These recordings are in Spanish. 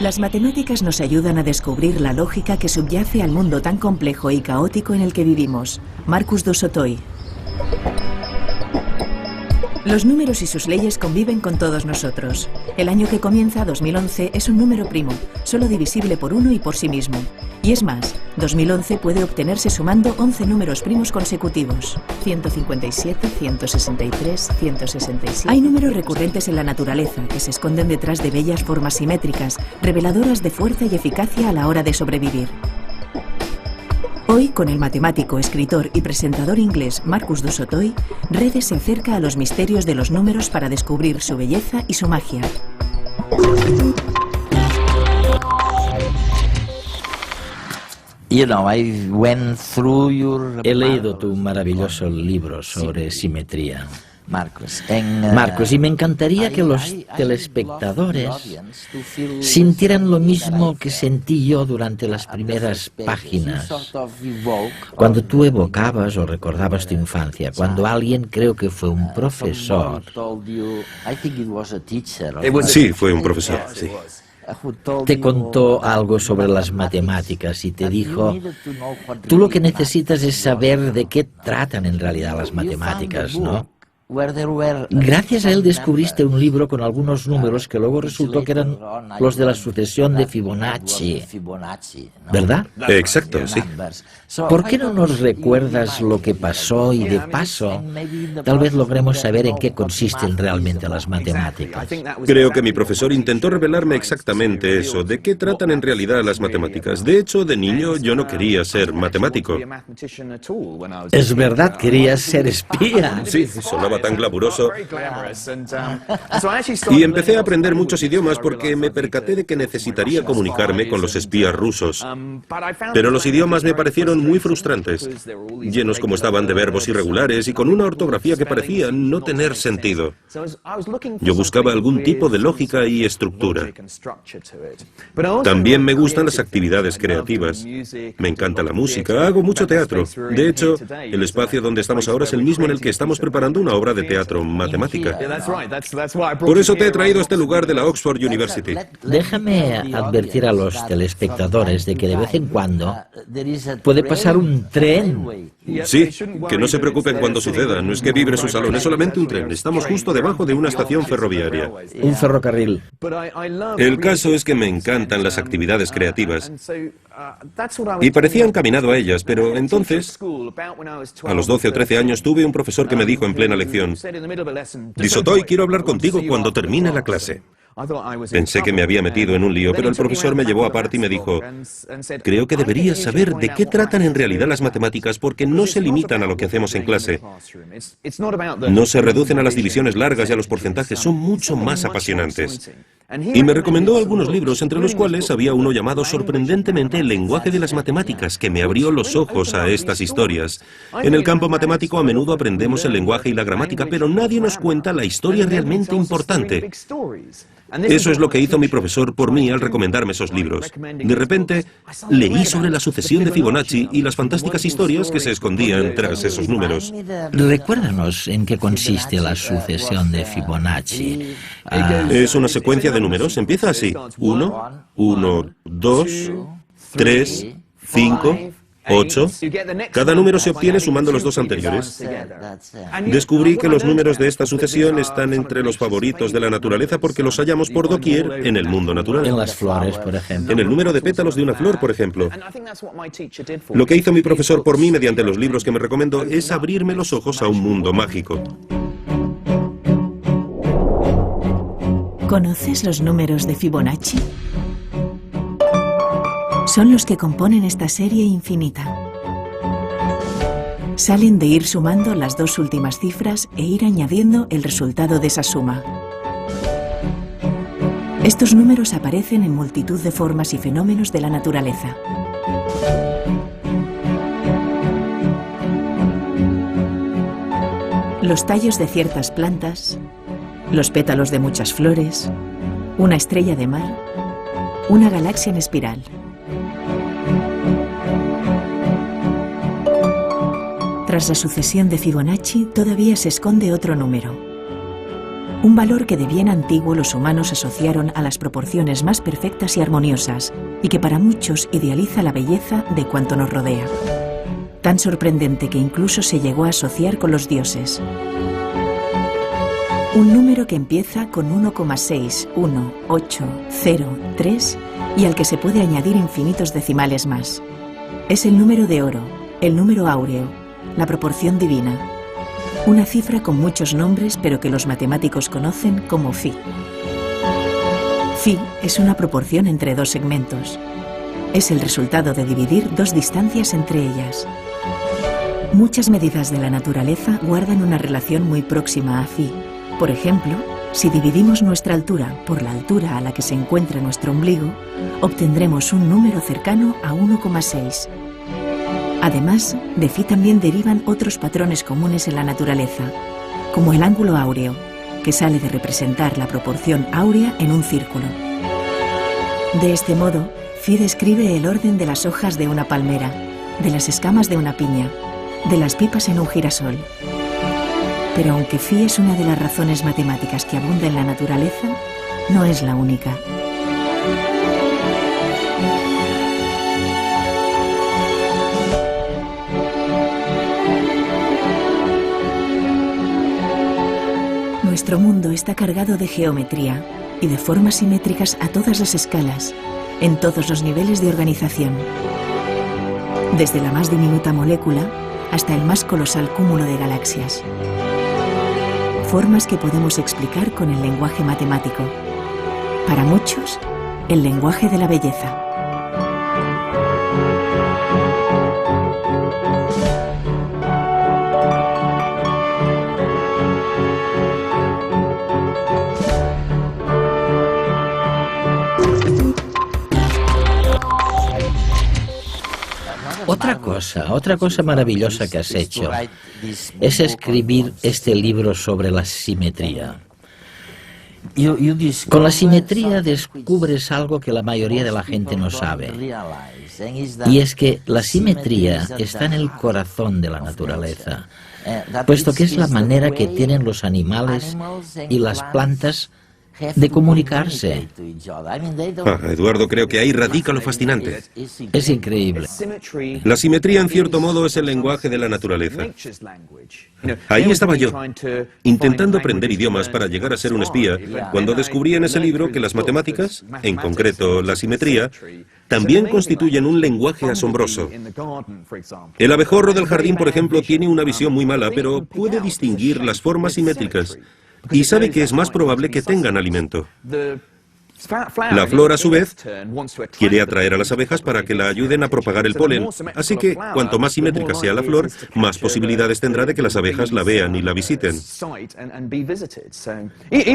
Las matemáticas nos ayudan a descubrir la lógica que subyace al mundo tan complejo y caótico en el que vivimos. Marcus du Sautoy. Los números y sus leyes conviven con todos nosotros. El año que comienza, 2011, es un número primo, solo divisible por 1 y por sí mismo. Y es más, 2011 puede obtenerse sumando 11 números primos consecutivos. 157, 163, 167... Hay números recurrentes en la naturaleza que se esconden detrás de bellas formas simétricas, reveladoras de fuerza y eficacia a la hora de sobrevivir. Hoy, con el matemático, escritor y presentador inglés Marcus du Sautoy, Redes se acerca a los misterios de los números para descubrir su belleza y su magia. He leído tu maravilloso libro sobre simetría, Marcus, y me encantaría que los telespectadores sintieran lo mismo que sentí yo durante las primeras páginas, cuando tú evocabas o recordabas tu infancia, cuando alguien, creo que fue un profesor. Sí, fue un profesor, sí. Te contó algo sobre las matemáticas y te dijo, tú lo que necesitas es saber de qué tratan en realidad las matemáticas, ¿no? Gracias a él descubriste un libro con algunos números que luego resultó que eran los de la sucesión de Fibonacci, ¿verdad? Exacto, sí. ¿Por qué no nos recuerdas lo que pasó y de paso tal vez logremos saber en qué consisten realmente las matemáticas? Creo que mi profesor intentó revelarme exactamente eso, de qué tratan en realidad las matemáticas. De hecho, de niño yo no quería ser matemático. Es verdad, querías ser espía. Sí, sonaba tan glamuroso. Y empecé a aprender muchos idiomas porque me percaté de que necesitaría comunicarme con los espías rusos. Pero los idiomas me parecieron muy frustrantes, llenos como estaban de verbos irregulares y con una ortografía que parecía no tener sentido. Yo buscaba algún tipo de lógica y estructura. También me gustan las actividades creativas. Me encanta la música, hago mucho teatro. De hecho, el espacio donde estamos ahora es el mismo en el que estamos preparando una obra de teatro matemática. Por eso te he traído a este lugar de la Oxford University. Déjame advertir a los telespectadores de que de vez en cuando puede pasar un tren. Sí, que no se preocupen cuando suceda. No es que vibre su salón, es solamente un tren. Estamos justo debajo de una estación ferroviaria. Un ferrocarril. El caso es que me encantan las actividades creativas. Y parecía encaminado a ellas, pero entonces, a los 12 o 13 años, tuve un profesor que me dijo en plena lección: Du Sautoy, quiero hablar contigo cuando termine la clase. Pensé que me había metido en un lío, pero el profesor me llevó aparte y me dijo: creo que deberías saber de qué tratan en realidad las matemáticas porque no se limitan a lo que hacemos en clase. No se reducen a las divisiones largas y a los porcentajes, son mucho más apasionantes. Y me recomendó algunos libros, entre los cuales había uno llamado sorprendentemente El lenguaje de las matemáticas, que me abrió los ojos a estas historias. En el campo matemático a menudo aprendemos el lenguaje y la gramática, pero nadie nos cuenta la historia realmente importante. Eso es lo que hizo mi profesor por mí al recomendarme esos libros. De repente, leí sobre la sucesión de Fibonacci y las fantásticas historias que se escondían tras esos números. Recuérdanos en qué consiste la sucesión de Fibonacci. Es una secuencia de números. Empieza así: 1, 1, 2, 3, 5... 8. Cada número se obtiene sumando los dos anteriores. Descubrí que los números de esta sucesión están entre los favoritos de la naturaleza porque los hallamos por doquier en el mundo natural. En las flores, por ejemplo. En el número de pétalos de una flor, por ejemplo. Lo que hizo mi profesor por mí mediante los libros que me recomendó es abrirme los ojos a un mundo mágico. ¿Conoces los números de Fibonacci? Son los que componen esta serie infinita. Salen de ir sumando las dos últimas cifras e ir añadiendo el resultado de esa suma. Estos números aparecen en multitud de formas y fenómenos de la naturaleza. los tallos de ciertas plantas, los pétalos de muchas flores, una estrella de mar, una galaxia en espiral. Tras la sucesión de Fibonacci todavía se esconde otro número. Un valor que de bien antiguo los humanos asociaron a las proporciones más perfectas y armoniosas y que para muchos idealiza la belleza de cuanto nos rodea. Tan sorprendente que incluso se llegó a asociar con los dioses. Un número que empieza con 1,61803 y al que se puede añadir infinitos decimales más. Es el número de oro, el número áureo, la proporción divina. Una cifra con muchos nombres, pero que los matemáticos conocen como Phi. Phi es una proporción entre dos segmentos. Es el resultado de dividir dos distancias entre ellas. Muchas medidas de la naturaleza guardan una relación muy próxima a Phi. Por ejemplo, si dividimos nuestra altura por la altura a la que se encuentra nuestro ombligo, obtendremos un número cercano a 1,6. Además, de Phi también derivan otros patrones comunes en la naturaleza, como el ángulo áureo, que sale de representar la proporción áurea en un círculo. De este modo, Phi describe el orden de las hojas de una palmera, de las escamas de una piña, de las pipas en un girasol. Pero aunque Phi es una de las razones matemáticas que abunda en la naturaleza, no es la única. Nuestro mundo está cargado de geometría y de formas simétricas a todas las escalas, en todos los niveles de organización. Desde la más diminuta molécula hasta el más colosal cúmulo de galaxias. Formas que podemos explicar con el lenguaje matemático. Para muchos, el lenguaje de la belleza. Otra cosa maravillosa que has hecho es escribir este libro sobre la simetría. Con la simetría descubres algo que la mayoría de la gente no sabe. Y es que la simetría está en el corazón de la naturaleza, puesto que es la manera que tienen los animales y las plantas de comunicarse. Eduardo, creo que ahí radica lo fascinante. Es increíble. La simetría, en cierto modo, es el lenguaje de la naturaleza. Ahí estaba yo, intentando aprender idiomas para llegar a ser un espía, cuando descubrí en ese libro que las matemáticas, en concreto la simetría, también constituyen un lenguaje asombroso. El abejorro del jardín, por ejemplo, tiene una visión muy mala, pero puede distinguir las formas simétricas y sabe que es más probable que tengan alimento. La flor, a su vez, quiere atraer a las abejas para que la ayuden a propagar el polen, así que cuanto más simétrica sea la flor, más posibilidades tendrá de que las abejas la vean y la visiten.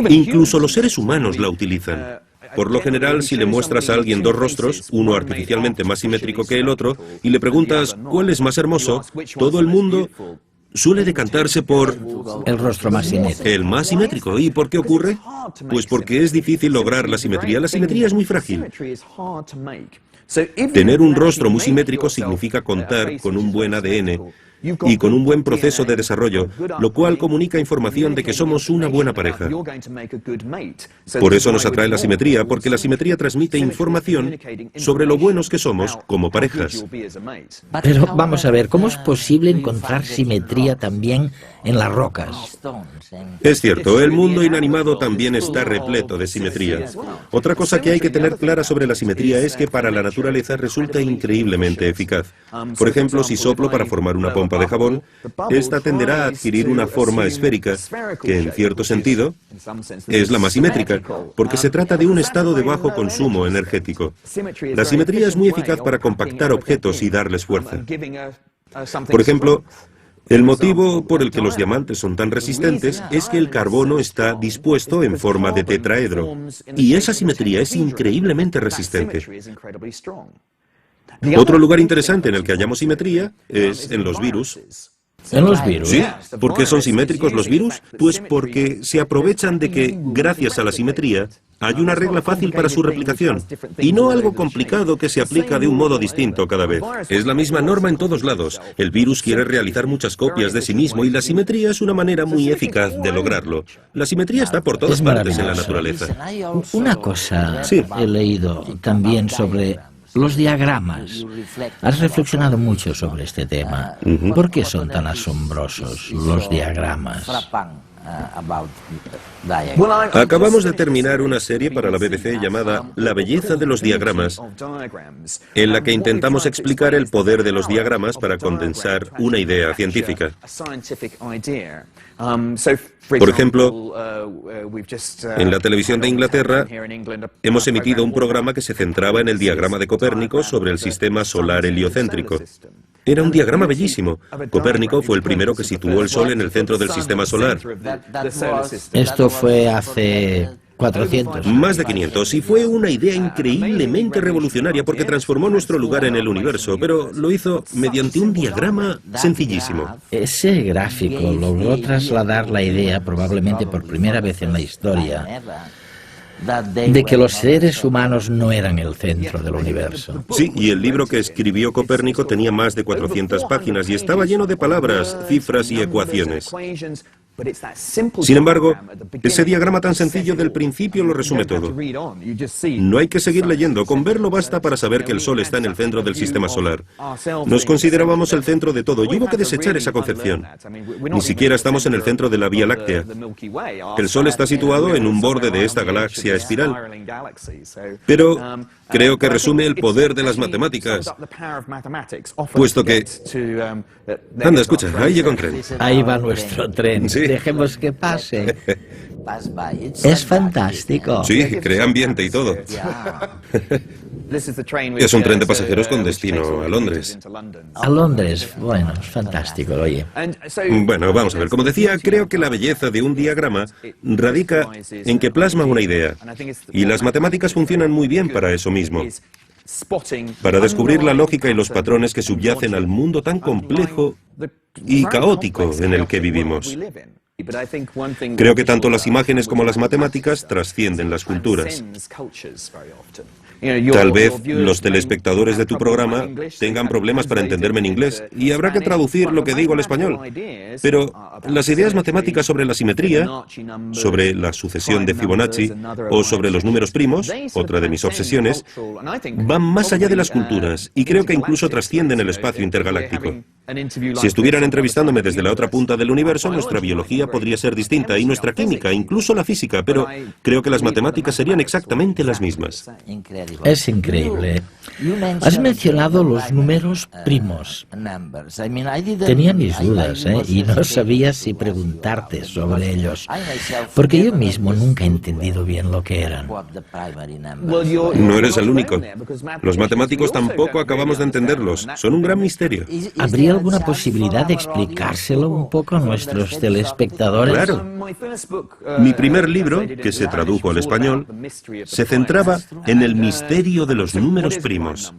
Incluso los seres humanos la utilizan. Por lo general, si le muestras a alguien dos rostros, uno artificialmente más simétrico que el otro, y le preguntas cuál es más hermoso, todo el mundo suele decantarse por el rostro más simétrico. El más simétrico. ¿Y por qué ocurre? Pues porque es difícil lograr la simetría. La simetría es muy frágil. Tener un rostro muy simétrico significa contar con un buen ADN y con un buen proceso de desarrollo, lo cual comunica información de que somos una buena pareja. Por eso nos atrae la simetría, porque la simetría transmite información sobre lo buenos que somos como parejas. Pero vamos a ver, ¿cómo es posible encontrar simetría también en las rocas? Es cierto, el mundo inanimado también está repleto de simetría. Otra cosa que hay que tener clara sobre la simetría es que para la naturaleza resulta increíblemente eficaz. Por ejemplo, si soplo para formar una pompa de jabón, esta tenderá a adquirir una forma esférica, que en cierto sentido es la más simétrica, porque se trata de un estado de bajo consumo energético. La simetría es muy eficaz para compactar objetos y darles fuerza. Por ejemplo, el motivo por el que los diamantes son tan resistentes es que el carbono está dispuesto en forma de tetraedro, y esa simetría es increíblemente resistente. Otro lugar interesante en el que hallamos simetría es en los virus. ¿En los virus? Sí. ¿Por qué son simétricos los virus? Pues porque se aprovechan de que, gracias a la simetría, hay una regla fácil para su replicación, y no algo complicado que se aplica de un modo distinto cada vez. Es la misma norma en todos lados. El virus quiere realizar muchas copias de sí mismo y la simetría es una manera muy eficaz de lograrlo. La simetría está por todas partes en la naturaleza. Una cosa he leído también sobre los diagramas. Has reflexionado mucho sobre este tema. ¿Por qué son tan asombrosos los diagramas? Acabamos de terminar una serie para la BBC llamada La belleza de los diagramas, en la que intentamos explicar el poder de los diagramas para condensar una idea científica. Por ejemplo, en la televisión de Inglaterra hemos emitido un programa que se centraba en el diagrama de Copérnico sobre el sistema solar heliocéntrico. Era un diagrama bellísimo. Copérnico fue el primero que situó el Sol en el centro del sistema solar. Esto fue hace 400. Más de 500, y fue una idea increíblemente revolucionaria porque transformó nuestro lugar en el universo, pero lo hizo mediante un diagrama sencillísimo. Ese gráfico logró trasladar la idea, probablemente por primera vez en la historia, de que los seres humanos no eran el centro del universo. Sí, y el libro que escribió Copérnico tenía más de 400 páginas y estaba lleno de palabras, cifras y ecuaciones. Sin embargo, ese diagrama tan sencillo del principio lo resume todo. No hay que seguir leyendo, con verlo basta para saber que el Sol está en el centro del sistema solar. Nos considerábamos el centro de todo y hubo que desechar esa concepción. Ni siquiera estamos en el centro de la Vía Láctea. El Sol está situado en un borde de esta galaxia espiral. Pero creo que resume el poder de las matemáticas, puesto que... Anda, escucha, ahí llega un tren. Ahí va nuestro tren. Sí. Dejemos que pase. Es fantástico. Sí, crea ambiente y todo. Es un tren de pasajeros con destino a Londres. A Londres, bueno, es fantástico, oye. Bueno, vamos a ver. Como decía, creo que la belleza de un diagrama radica en que plasma una idea. Y las matemáticas funcionan muy bien para eso mismo. Para descubrir la lógica y los patrones que subyacen al mundo tan complejo y caótico en el que vivimos. Creo que tanto las imágenes como las matemáticas trascienden las culturas. Tal vez los telespectadores de tu programa tengan problemas para entenderme en inglés y habrá que traducir lo que digo al español. Pero las ideas matemáticas sobre la simetría, sobre la sucesión de Fibonacci o sobre los números primos, otra de mis obsesiones, van más allá de las culturas y creo que incluso trascienden el espacio intergaláctico. Si estuvieran entrevistándome desde la otra punta del universo, nuestra biología podría ser distinta y nuestra química, incluso la física, pero creo que las matemáticas serían exactamente las mismas. Es increíble. Has mencionado los números primos. Tenía mis dudas, y no sabía si preguntarte sobre ellos, porque yo mismo nunca he entendido bien lo que eran. No eres el único. Los matemáticos tampoco acabamos de entenderlos. Son un gran misterio. ¿Habría alguna posibilidad de explicárselo un poco a nuestros telespectadores? Claro. Mi primer libro, que se tradujo al español, se centraba en el misterio de los números primos.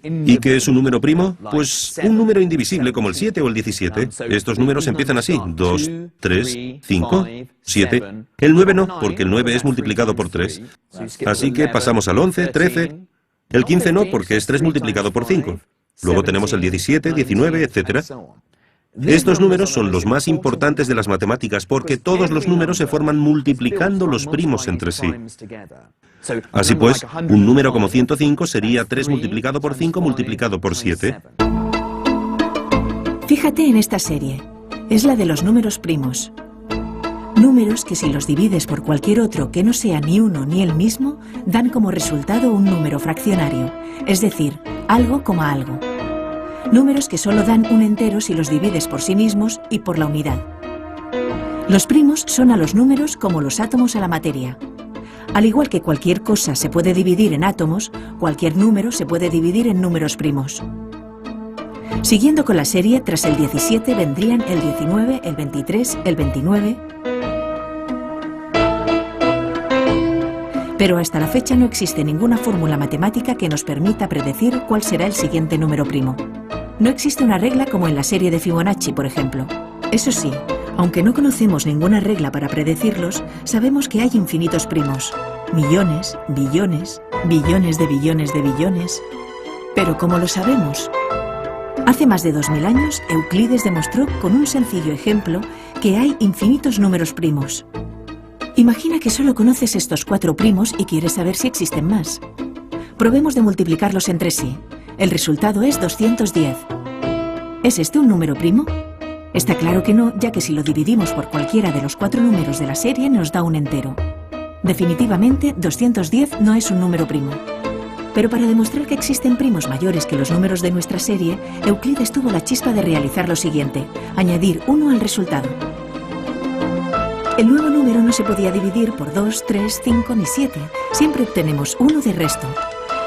¿Y qué es un número primo? Pues un número indivisible como el 7 o el 17. Estos números empiezan así: 2, 3, 5, 7. El 9 no, porque el 9 es multiplicado por 3. Así que pasamos al 11, 13. El 15 no, porque es 3 multiplicado por 5. Luego tenemos el 17, 19, etc. Estos números son los más importantes de las matemáticas porque todos los números se forman multiplicando los primos entre sí. Así pues, un número como 105 sería 3 multiplicado por 5 multiplicado por 7. Fíjate en esta serie. Es la de los números primos. Números que si los divides por cualquier otro que no sea ni uno ni el mismo, dan como resultado un número fraccionario, es decir, algo coma algo. Números que solo dan un entero si los divides por sí mismos y por la unidad. Los primos son a los números como los átomos a la materia. Al igual que cualquier cosa se puede dividir en átomos, cualquier número se puede dividir en números primos. Siguiendo con la serie, tras el 17 vendrían el 19, el 23, el 29... Pero hasta la fecha no existe ninguna fórmula matemática que nos permita predecir cuál será el siguiente número primo. No existe una regla como en la serie de Fibonacci, por ejemplo. Eso sí, aunque no conocemos ninguna regla para predecirlos, sabemos que hay infinitos primos. Millones, billones, billones de billones de billones. Pero ¿cómo lo sabemos? Hace más de 2000 años, Euclides demostró con un sencillo ejemplo que hay infinitos números primos. Imagina que solo conoces estos 4 primos y quieres saber si existen más. Probemos de multiplicarlos entre sí. El resultado es 210. ¿Es este un número primo? Está claro que no, ya que si lo dividimos por cualquiera de los 4 números de la serie nos da un entero. Definitivamente, 210 no es un número primo. Pero para demostrar que existen primos mayores que los números de nuestra serie, Euclides tuvo la chispa de realizar lo siguiente: añadir 1 al resultado. El nuevo número no se podía dividir por 2, 3, 5 ni 7. Siempre obtenemos 1 de resto.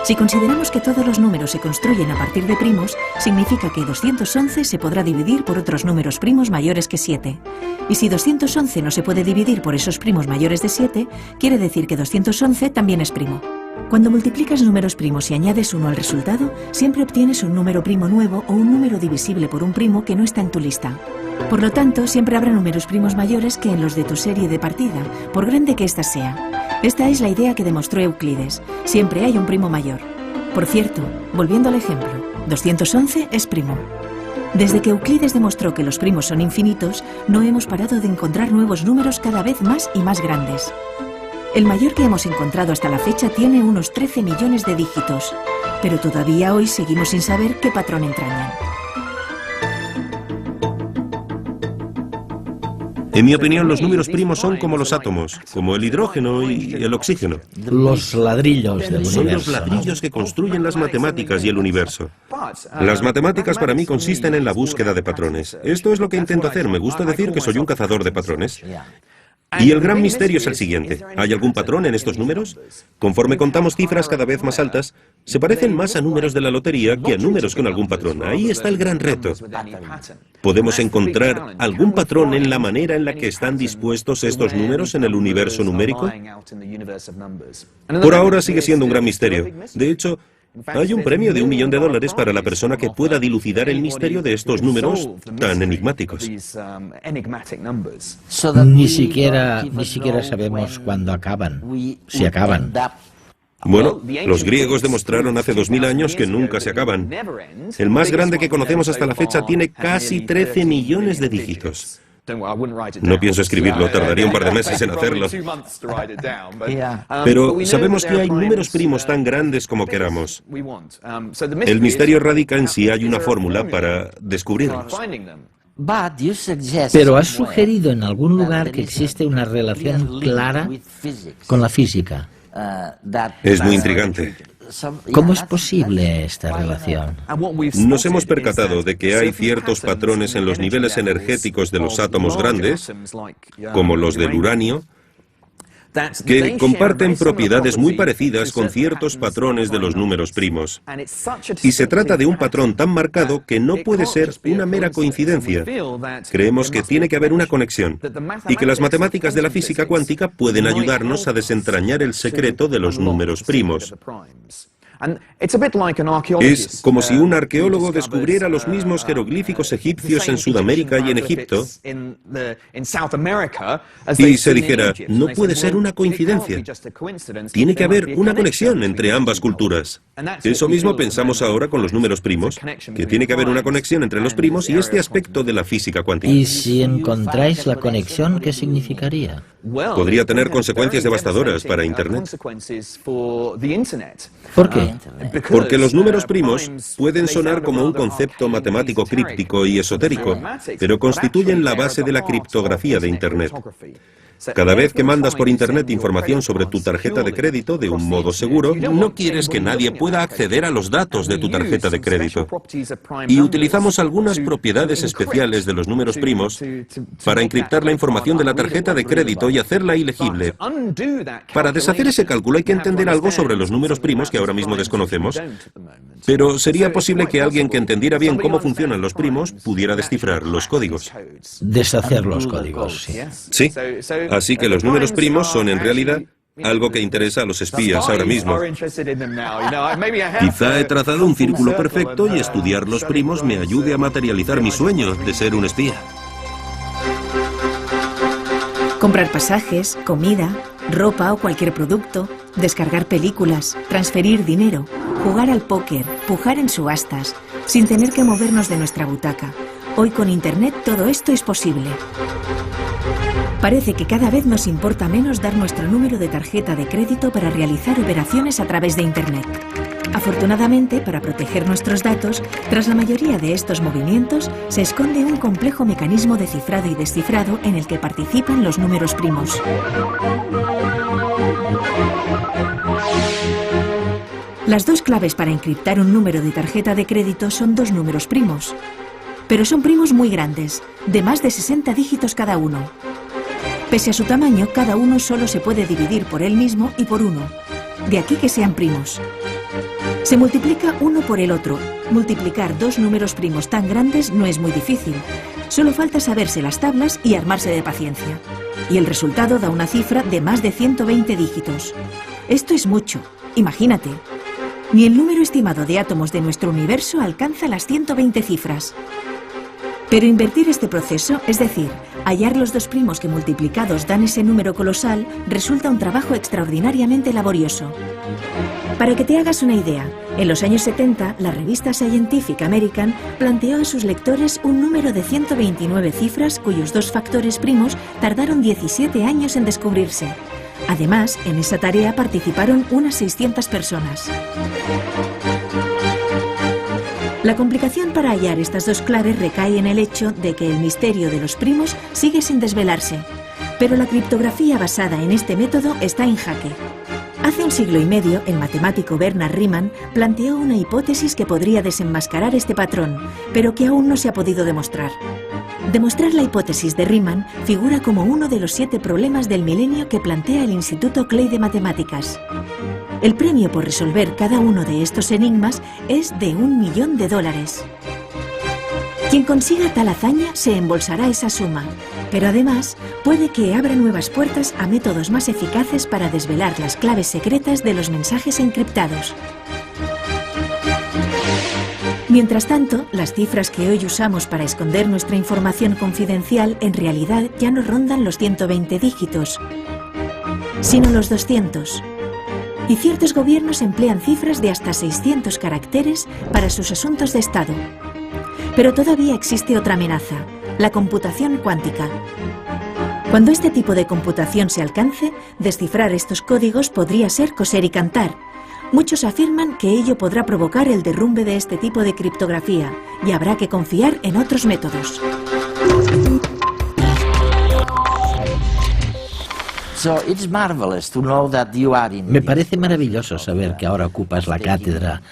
Si consideramos que todos los números se construyen a partir de primos, significa que 211 se podrá dividir por otros números primos mayores que 7. Y si 211 no se puede dividir por esos primos mayores de 7, quiere decir que 211 también es primo. Cuando multiplicas números primos y añades 1 al resultado, siempre obtienes un número primo nuevo o un número divisible por un primo que no está en tu lista. Por lo tanto, siempre habrá números primos mayores que en los de tu serie de partida, por grande que ésta sea. Esta es la idea que demostró Euclides. Siempre hay un primo mayor. Por cierto, volviendo al ejemplo, 211 es primo. Desde que Euclides demostró que los primos son infinitos, no hemos parado de encontrar nuevos números cada vez más y más grandes. El mayor que hemos encontrado hasta la fecha tiene unos 13 millones de dígitos, pero todavía hoy seguimos sin saber qué patrón entrañan. En mi opinión, los números primos son como los átomos, como el hidrógeno y el oxígeno. Los ladrillos del universo. Son los ladrillos que construyen las matemáticas y el universo. Las matemáticas para mí consisten en la búsqueda de patrones. Esto es lo que intento hacer. Me gusta decir que soy un cazador de patrones. Y el gran misterio es el siguiente. ¿Hay algún patrón en estos números? Conforme contamos cifras cada vez más altas, se parecen más a números de la lotería que a números con algún patrón. Ahí está el gran reto. ¿Podemos encontrar algún patrón en la manera en la que están dispuestos estos números en el universo numérico? Por ahora sigue siendo un gran misterio. De hecho, hay un premio de $1 millón para la persona que pueda dilucidar el misterio de estos números tan enigmáticos. Ni siquiera sabemos cuándo acaban, si acaban. Bueno, los griegos demostraron hace 2000 años que nunca se acaban. El más grande que conocemos hasta la fecha tiene casi 13 millones de dígitos. No pienso escribirlo, tardaría un par de meses en hacerlo. Pero sabemos que hay números primos tan grandes como queramos. El misterio radica en si hay una fórmula para descubrirlos. Pero has sugerido en algún lugar que existe una relación clara con la física. Es muy intrigante. ¿Cómo es posible esta relación? Nos hemos percatado de que hay ciertos patrones en los niveles energéticos de los átomos grandes, como los del uranio, que comparten propiedades muy parecidas con ciertos patrones de los números primos. Y se trata de un patrón tan marcado que no puede ser una mera coincidencia. Creemos que tiene que haber una conexión y que las matemáticas de la física cuántica pueden ayudarnos a desentrañar el secreto de los números primos. Es como si un arqueólogo descubriera los mismos jeroglíficos egipcios en Sudamérica y en Egipto y se dijera, no puede ser una coincidencia. Tiene que haber una conexión entre ambas culturas. Eso mismo pensamos ahora con los números primos, que tiene que haber una conexión entre los primos y este aspecto de la física cuántica. ¿Y si encontráis la conexión, qué significaría? Podría tener consecuencias devastadoras para Internet. ¿Por qué? Porque los números primos pueden sonar como un concepto matemático críptico y esotérico, pero constituyen la base de la criptografía de Internet. Cada vez que mandas por Internet información sobre tu tarjeta de crédito de un modo seguro, no quieres que nadie pueda acceder a los datos de tu tarjeta de crédito. Y utilizamos algunas propiedades especiales de los números primos para encriptar la información de la tarjeta de crédito y hacerla ilegible. Para deshacer ese cálculo hay que entender algo sobre los números primos que ahora mismo desconocemos, pero sería posible que alguien que entendiera bien cómo funcionan los primos pudiera descifrar los códigos. Deshacer los códigos, sí. Sí. Así que los números primos son en realidad algo que interesa a los espías ahora mismo. Quizá he trazado un círculo perfecto y estudiar los primos me ayude a materializar mi sueño de ser un espía. Comprar pasajes, comida, ropa o cualquier producto, descargar películas, transferir dinero, jugar al póker, pujar en subastas, sin tener que movernos de nuestra butaca. Hoy con Internet todo esto es posible. Parece que cada vez nos importa menos dar nuestro número de tarjeta de crédito para realizar operaciones a través de Internet. Afortunadamente, para proteger nuestros datos, tras la mayoría de estos movimientos, se esconde un complejo mecanismo de cifrado y descifrado en el que participan los números primos. Las dos claves para encriptar un número de tarjeta de crédito son dos números primos. Pero son primos muy grandes, de más de 60 dígitos cada uno. Pese a su tamaño, cada uno solo se puede dividir por él mismo y por uno. De aquí que sean primos. Se multiplica uno por el otro. Multiplicar dos números primos tan grandes no es muy difícil. Solo falta saberse las tablas y armarse de paciencia. Y el resultado da una cifra de más de 120 dígitos. Esto es mucho. Imagínate. Ni el número estimado de átomos de nuestro universo alcanza las 120 cifras. Pero invertir este proceso, es decir, hallar los dos primos que multiplicados dan ese número colosal, resulta un trabajo extraordinariamente laborioso. Para que te hagas una idea, en los años 70, la revista Scientific American planteó a sus lectores un número de 129 cifras cuyos dos factores primos tardaron 17 años en descubrirse. Además, en esa tarea participaron unas 600 personas. La complicación para hallar estas dos claves recae en el hecho de que el misterio de los primos sigue sin desvelarse, pero la criptografía basada en este método está en jaque. Hace un siglo y medio, el matemático Bernard Riemann planteó una hipótesis que podría desenmascarar este patrón, pero que aún no se ha podido demostrar. Demostrar la hipótesis de Riemann figura como uno de los 7 problemas del milenio que plantea el Instituto Clay de Matemáticas. El premio por resolver cada uno de estos enigmas es de $1 millón. Quien consiga tal hazaña se embolsará esa suma, pero además puede que abra nuevas puertas a métodos más eficaces para desvelar las claves secretas de los mensajes encriptados. Mientras tanto, las cifras que hoy usamos para esconder nuestra información confidencial en realidad ya no rondan los 120 dígitos, sino los 200. Y ciertos gobiernos emplean cifras de hasta 600 caracteres para sus asuntos de Estado. Pero todavía existe otra amenaza, la computación cuántica. Cuando este tipo de computación se alcance, descifrar estos códigos podría ser coser y cantar. Muchos afirman que ello podrá provocar el derrumbe de este tipo de criptografía y habrá que confiar en otros métodos. Me parece maravilloso saber que ahora ocupas la cátedra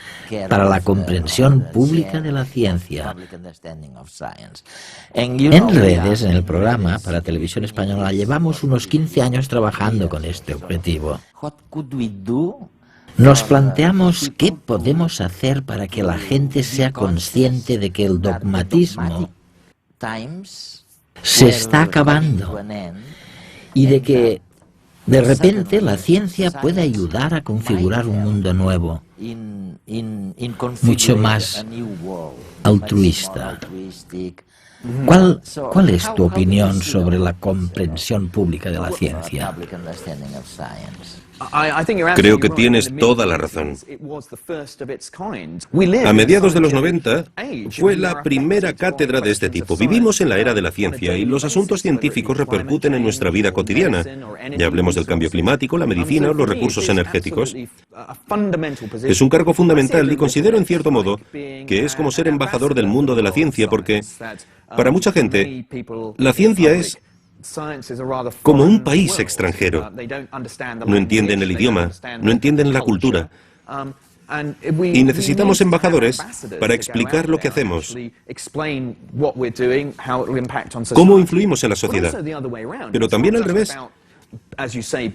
para la comprensión pública de la ciencia. En redes, en el programa para Televisión Española, llevamos unos 15 años trabajando con este objetivo. Nos planteamos qué podemos hacer para que la gente sea consciente de que el dogmatismo se está acabando y de que de repente la ciencia puede ayudar a configurar un mundo nuevo, mucho más altruista. ¿Cuál es tu opinión sobre la comprensión pública de la ciencia? Creo que tienes toda la razón. A mediados de los 90 fue la primera cátedra de este tipo. Vivimos en la era de la ciencia y los asuntos científicos repercuten en nuestra vida cotidiana. Ya hablemos del cambio climático, la medicina o los recursos energéticos. Es un cargo fundamental y considero en cierto modo que es como ser embajador del mundo de la ciencia porque, para mucha gente, la ciencia es como un país extranjero. No entienden el idioma, no entienden la cultura. Y necesitamos embajadores para explicar lo que hacemos, cómo influimos en la sociedad. Pero también al revés.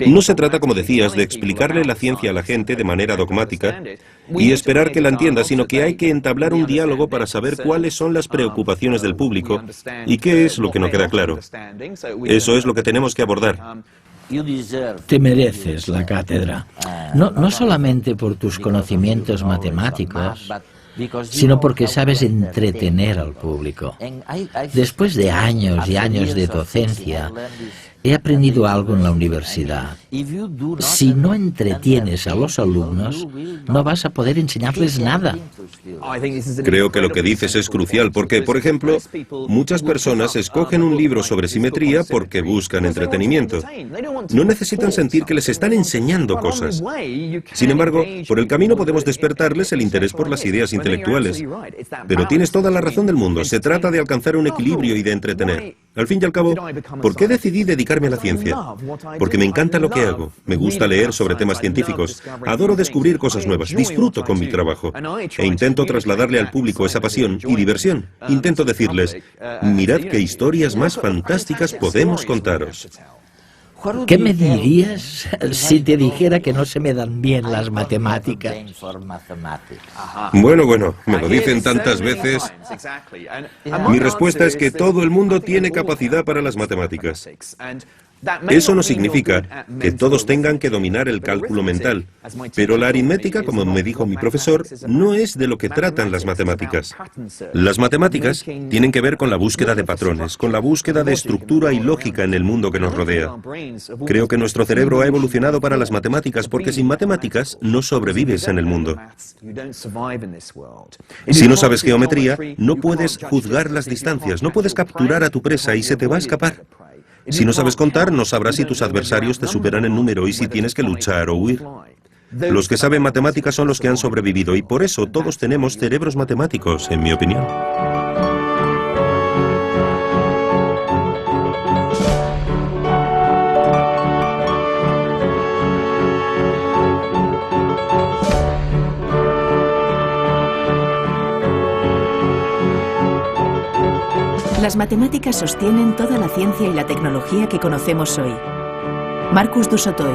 No se trata, como decías, de explicarle la ciencia a la gente de manera dogmática y esperar que la entienda, sino que hay que entablar un diálogo para saber cuáles son las preocupaciones del público y qué es lo que no queda claro. Eso es lo que tenemos que abordar. Te mereces la cátedra, no solamente por tus conocimientos matemáticos, sino porque sabes entretener al público. Después de años y años de docencia, he aprendido algo en la universidad. Si no entretienes a los alumnos, no vas a poder enseñarles nada. Creo que lo que dices es crucial porque, por ejemplo, muchas personas escogen un libro sobre simetría porque buscan entretenimiento. No necesitan sentir que les están enseñando cosas. Sin embargo, por el camino podemos despertarles el interés por las ideas intelectuales. Pero tienes toda la razón del mundo. Se trata de alcanzar un equilibrio y de entretener. Al fin y al cabo, ¿por qué decidí dedicarme a la ciencia? Porque me encanta lo que hago. Me gusta leer sobre temas científicos. Adoro descubrir cosas nuevas. Disfruto con mi trabajo. E intento trasladarle al público esa pasión y diversión. Intento decirles, mirad qué historias más fantásticas podemos contaros. ¿Qué me dirías si te dijera que no se me dan bien las matemáticas? Bueno, me lo dicen tantas veces. Mi respuesta es que todo el mundo tiene capacidad para las matemáticas. Eso no significa que todos tengan que dominar el cálculo mental, pero la aritmética, como me dijo mi profesor, no es de lo que tratan las matemáticas. Las matemáticas tienen que ver con la búsqueda de patrones, con la búsqueda de estructura y lógica en el mundo que nos rodea. Creo que nuestro cerebro ha evolucionado para las matemáticas porque sin matemáticas no sobrevives en el mundo. Si no sabes geometría, no puedes juzgar las distancias, no puedes capturar a tu presa y se te va a escapar. Si no sabes contar, no sabrás si tus adversarios te superan en número y si tienes que luchar o huir. Los que saben matemáticas son los que han sobrevivido y por eso todos tenemos cerebros matemáticos, en mi opinión. Las matemáticas sostienen toda la ciencia y la tecnología que conocemos hoy. Marcus du Sautoy.